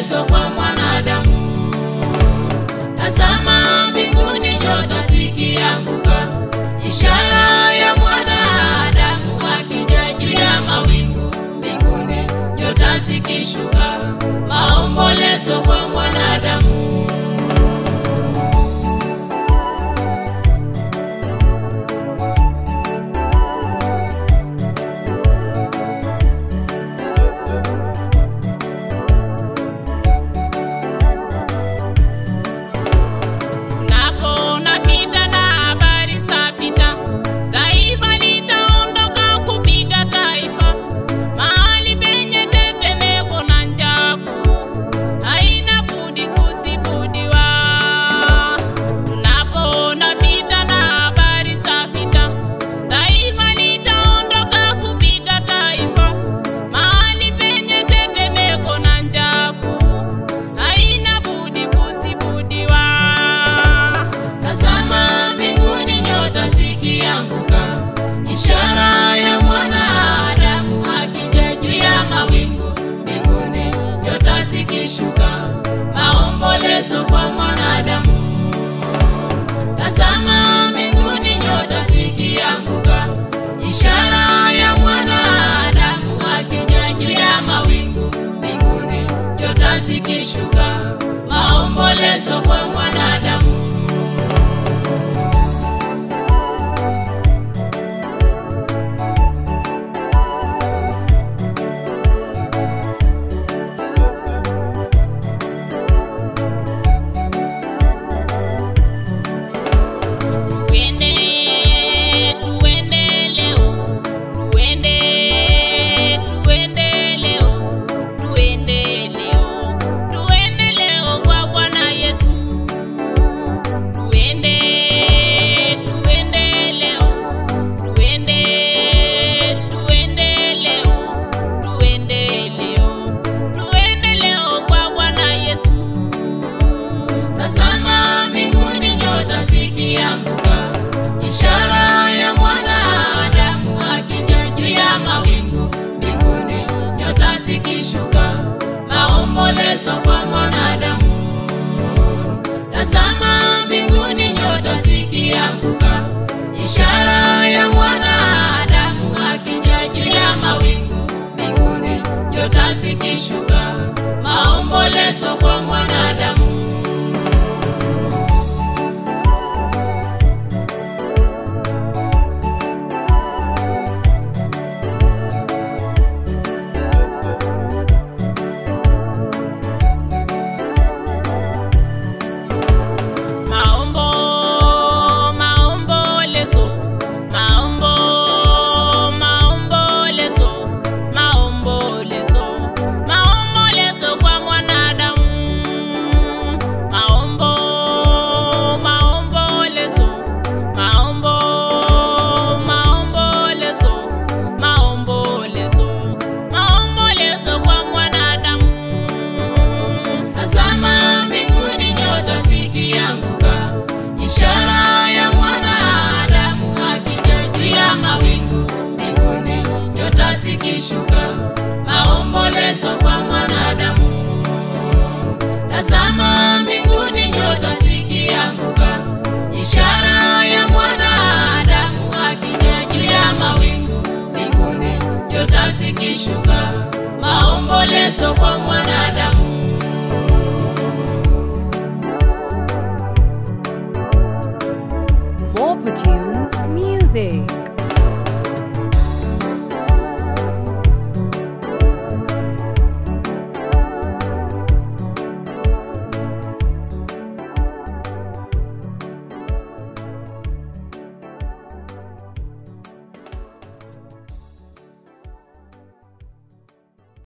maombolezo kwa mwanadamu. Tazama mbinguni nyota zikianguka, ishara ya mwanadamu akija juu ya mawingu. Mbinguni nyota zikishuka, maombolezo kwa mwanadamu. Ishara ya mwanadamu akija juu ya mawingu. Mbinguni nyota zikishuka, maombolezo kwa mwanadamu. Tazama mbinguni nyota zikianguka, ishara ya mwanadamu akija juu ya mawingu. Mbinguni nyota zikishuka, maombolezo kwa mwanadamu. Ishara ya mwanadamu akija juu ya mawingu. Mbinguni nyota zikishuka, maombolezo kwa mwanadamu. Tazama mbinguni nyota zikianguka, ishara ya mwanadamu akija juu ya mawingu. Mbinguni nyota zikishuka, maombolezo kwa mwanadamu. Ishara ya mwanadamu akija juu ya mawingu. Mbinguni nyota zikishuka, maombolezo kwa mwanadamu. Tazama mbinguni nyota zikianguka, ishara ya mwanadamu akija juu ya mawingu. Mbinguni nyota zikishuka, maombolezo kwa mwanadamu. More Tunes music.